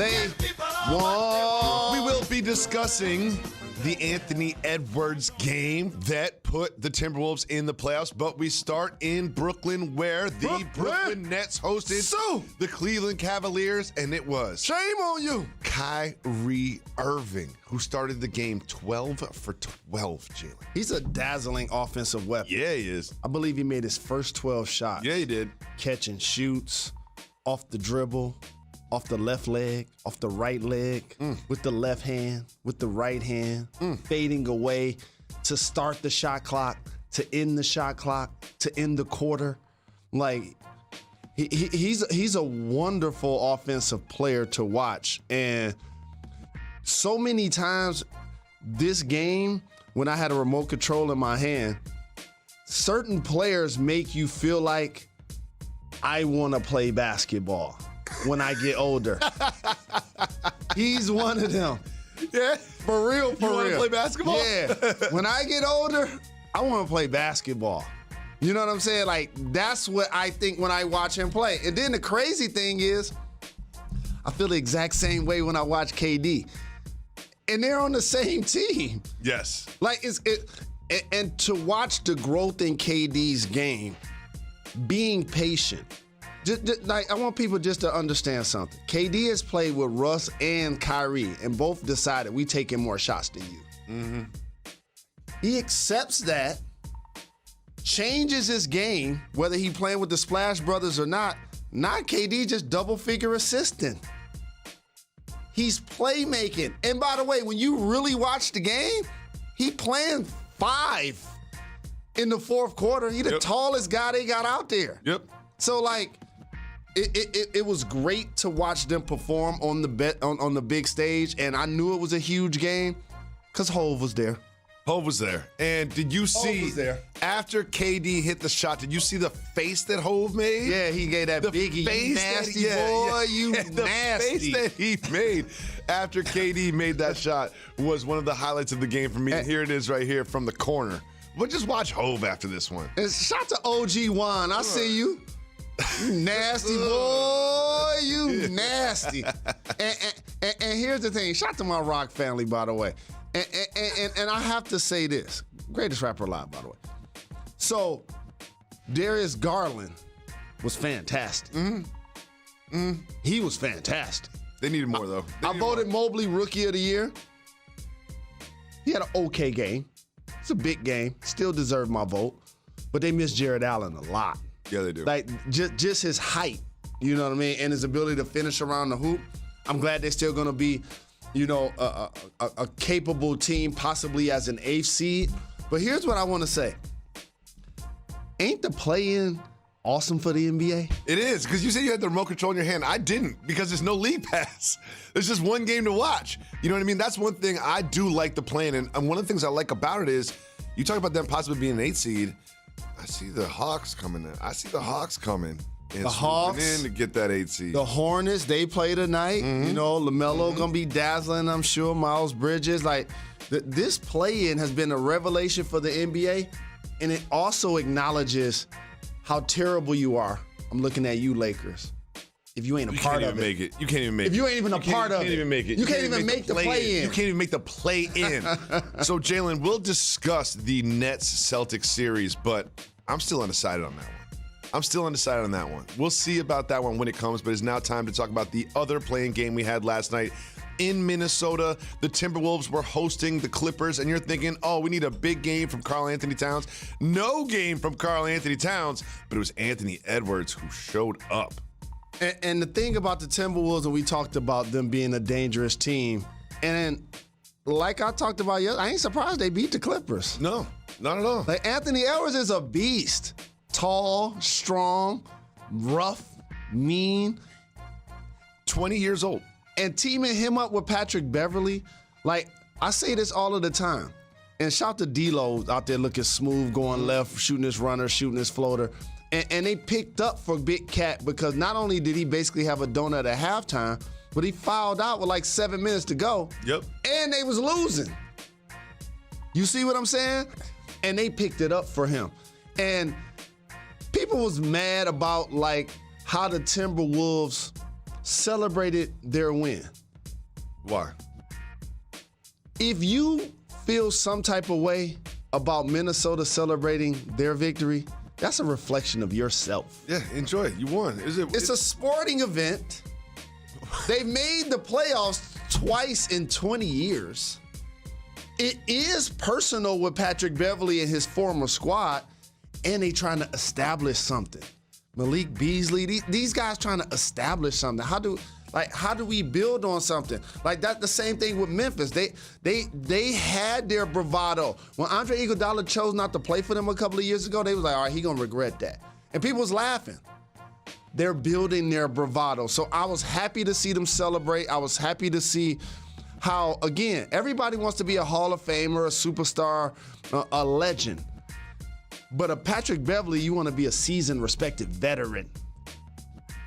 They won. We will be discussing the Anthony Edwards game that put the Timberwolves in the playoffs, but we start in Brooklyn where the Brooklyn Nets hosted the Cleveland Cavaliers, and it was Shame on you. Kyrie Irving, who started the game 12 for 12, Jalen. He's a dazzling offensive weapon. Yeah, he is. I believe he made his first 12 shots. Yeah, he did. Catch and shoots, off the dribble, off the left leg, off the right leg, with the left hand, with the right hand, fading away to start the shot clock, to end the shot clock, to end the quarter. Like, he's a wonderful offensive player to watch. And so many times this game, when I had a remote control in my hand, certain players make you feel like I want to play basketball when I get older. He's one of them. Yeah. For real, for real. You want to play basketball? Yeah. When I get older, I want to play basketball. You know what I'm saying? Like, that's what I think when I watch him play. And then the crazy thing is, I feel the exact same way when I watch KD. And they're on the same team. Yes. Like, and to watch the growth in KD's game, being patient. Just, like, I want people just to understand something. KD has played with Russ and Kyrie, and both decided we taking more shots than you. Mm-hmm. He accepts that, changes his game, whether he playing with the Splash Brothers or not. Not KD, just double-figure assisting. He's playmaking. And by the way, when you really watch the game, he playing 5 in the fourth quarter. He the tallest guy they got out there. Yep. So, like, it was great to watch them perform on the big stage, and I knew it was a huge game because Hov was there. Hov was there. And did you see, was there. after KD hit the shot, did you see the face that Hov made? Yeah, he gave that biggie, you nasty boy, you nasty. The face that he made after KD made that shot was one of the highlights of the game for me. And here it is right here from the corner. But just watch Hov after this one. And shout to OG Juan. I see you. You nasty boy, you nasty. And here's the thing. Shout to my Rock family, by the way. And I have to say this. Greatest rapper alive, by the way. So, Darius Garland was fantastic. He was fantastic. They needed more, though. I voted Mobley Rookie of the Year. He had an okay game. It's a big game. Still deserved my vote. But they missed Jared Allen a lot. Yeah, they do. Like, just his height, you know what I mean, and his ability to finish around the hoop. I'm glad they're still going to be, you know, a capable team, possibly as an 8th seed. But here's what I want to say. Ain't the play-in awesome for the NBA? It is, because you said you had the remote control in your hand. I didn't, because there's no league pass. There's just one game to watch. You know what I mean? That's one thing I do like the play-in, and one of the things I like about it is you talk about them possibly being an 8th seed. I see the Hawks coming in. I see the Hawks coming in. The Hawks in to get that 8th seed. The Hornets, they play tonight. You know, LaMelo gonna be dazzling, I'm sure. Miles Bridges. Like, this play-in has been a revelation for the NBA, and it also acknowledges how terrible you are. I'm looking at you, Lakers. If you ain't a part of it. You can't even make it. If you ain't even a part of it. You can't even make it. You can't even make the play-in. You can't even make the play-in. So, Jalen, we'll discuss the Nets-Celtics series, but I'm still undecided on that one. We'll see about that one when it comes, but it's now time to talk about the other play-in game we had last night in Minnesota. The Timberwolves were hosting the Clippers, and you're thinking, oh, we need a big game from Karl Anthony Towns. No game from Karl Anthony Towns, but it was Anthony Edwards who showed up. And the thing about the Timberwolves, and we talked about them being a dangerous team, and like I talked about yesterday, I ain't surprised they beat the Clippers. No, not at all. Like, Anthony Edwards is a beast. Tall, strong, rough, mean. 20 years old. And teaming him up with Patrick Beverley, like, I say this all of the time. And shout to D-Lo out there looking smooth, going left, shooting his runner, shooting his floater. And they picked up for Big Cat because not only did he basically have a donut at halftime, but he fouled out with like 7 minutes to go. Yep. And they was losing. You see what I'm saying? And they picked it up for him. And people was mad about like how the Timberwolves celebrated their win. Why? If you feel some type of way about Minnesota celebrating their victory, that's a reflection of yourself. Yeah, enjoy it. You won. It's a sporting event. They've made the playoffs twice in 20 years. It is personal with Patrick Beverley and his former squad, and they trying to establish something. Malik Beasley, these guys trying to establish something. How do we build on something? Like that's the same thing with Memphis. They had their bravado. When Andre Iguodala chose not to play for them a couple of years ago, they was like, all right, he gonna regret that. And people was laughing. They're building their bravado. So I was happy to see them celebrate. I was happy to see how, again, everybody wants to be a Hall of Famer, a superstar, a legend. But a Patrick Beverley, you want to be a seasoned, respected veteran.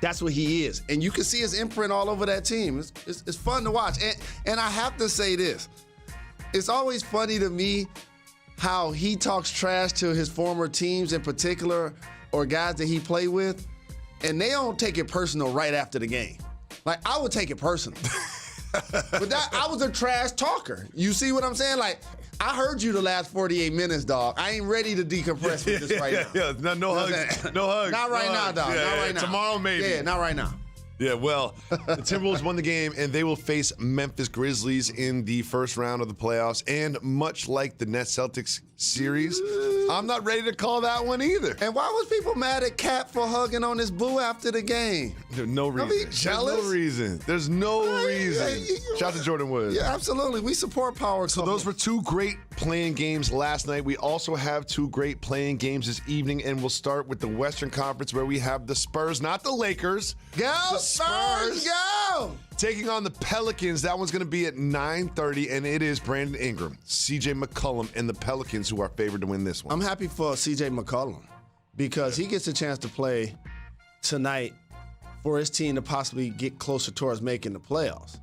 That's what he is. And you can see his imprint all over that team. It's fun to watch. And I have to say this. It's always funny to me how he talks trash to his former teams in particular or guys that he played with, and they don't take it personal right after the game. Like, I would take it personal. But I was a trash talker. You see what I'm saying? Like, I heard you the last 48 minutes, dog. I ain't ready to decompress with this right now. Yeah, no hugs. No hugs. Not right now, dog. Not right now. Tomorrow, maybe. Yeah, not right now. Yeah, well, the Timberwolves won the game, and they will face Memphis Grizzlies in the first round of the playoffs. And much like the Nets-Celtics series, I'm not ready to call that one either. And why was people mad at Cat for hugging on his boo after the game? There's no reason. Don't be jealous. There's no reason. There's no reason. Shout out to Jordan Woods. Yeah, absolutely. We support power. So those were two great playing games last night. We also have two great playing games this evening, and we'll start with the Western Conference where we have the Spurs, not the Lakers. Go Spurs, go! Taking on the Pelicans. That one's going to be at 9:30, and it is Brandon Ingram, CJ McCollum, and the Pelicans who are favored to win this one. I'm happy for CJ McCollum because he gets a chance to play tonight for his team to possibly get closer towards making the playoffs.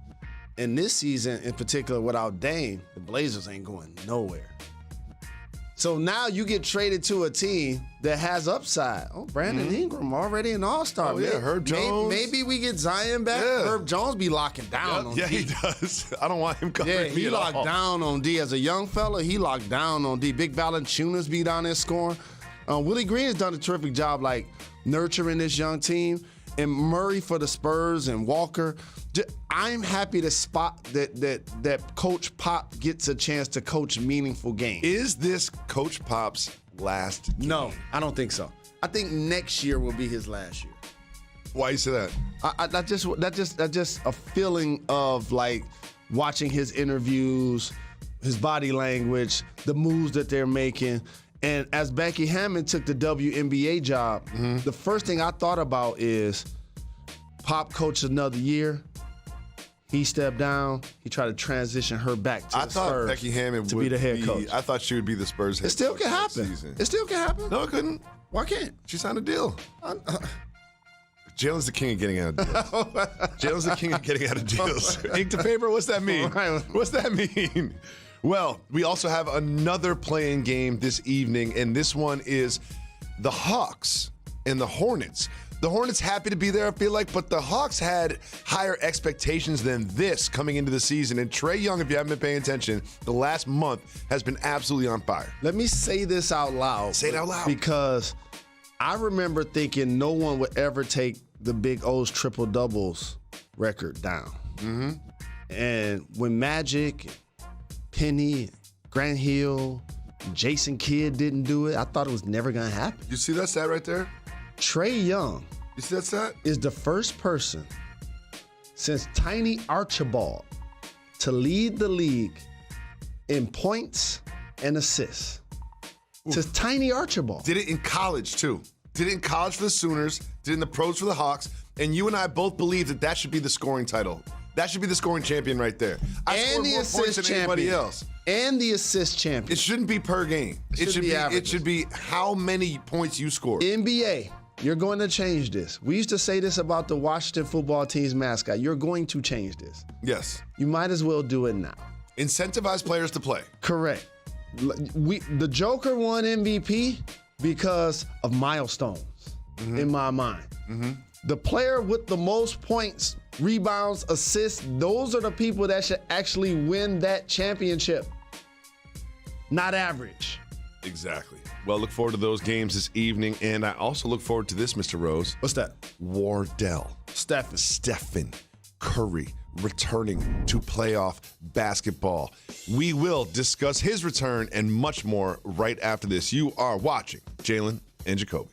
And this season, in particular, without Dame, the Blazers ain't going nowhere. So now you get traded to a team that has upside. Oh, Brandon Ingram already an all-star. Oh, yeah, Herb Jones. Maybe we get Zion back. Yeah. Herb Jones be locking down on D. Yeah, he does. I don't want him covering me he at locked all. down on D. As a young fella, he locked down on D. Big Valanciunas be down there scoring. Willie Green has done a terrific job, like, nurturing this young team. And Murray for the Spurs and Walker. I'm happy to spot that Coach Pop gets a chance to coach meaningful games. Is this Coach Pop's last game? No, I don't think so. I think next year will be his last year. Why you say that? That's just a feeling of like watching his interviews, his body language, the moves that they're making. And as Becky Hammond took the WNBA job, the first thing I thought about is Pop coached another year. He stepped down. He tried to transition her back to the Spurs. I thought Becky Hammond to be the head coach. I thought she would be the Spurs head coach. It still can happen. Season. It still can happen. No, it couldn't. Why can't? She signed a deal. Jalen's the king of getting out of deals. Jalen's the king of getting out of deals. Ink to paper? What's that mean? What's that mean? Well, we also have another playing game this evening, and this one is the Hawks and the Hornets. The Hornets happy to be there, I feel like, but the Hawks had higher expectations than this coming into the season. And Trae Young, if you haven't been paying attention, the last month has been absolutely on fire. Let me say this out loud. Say it out loud. Because I remember thinking no one would ever take the Big O's triple-doubles record down. And when Magic, Penny, Grant Hill, Jason Kidd didn't do it, I thought it was never going to happen. You see that stat right there? Trae Young You see that stat? is the first person since Tiny Archibald to lead the league in points and assists. Since Tiny Archibald. Did it in college, too. Did it in college for the Sooners, did it in the pros for the Hawks, and you and I both believe that that should be the scoring title. That should be the scoring champion right there. I And scored the more assist points than anybody champion. else. And the assist champion. It shouldn't be per game. It should be averages. It should be how many points you score. NBA, you're going to change this. We used to say this about the Washington football team's mascot. You're going to change this. Yes. You might as well do it now. Incentivize players to play. Correct. The Joker won MVP because of milestones in my mind. The player with the most points, rebounds, assists, those are the people that should actually win that championship. Not average. Exactly. Well, look forward to those games this evening. And I also look forward to this, Mr. Rose. What's that? Wardell. Stephen Curry returning to playoff basketball. We will discuss his return and much more right after this. You are watching Jalen and Jacoby.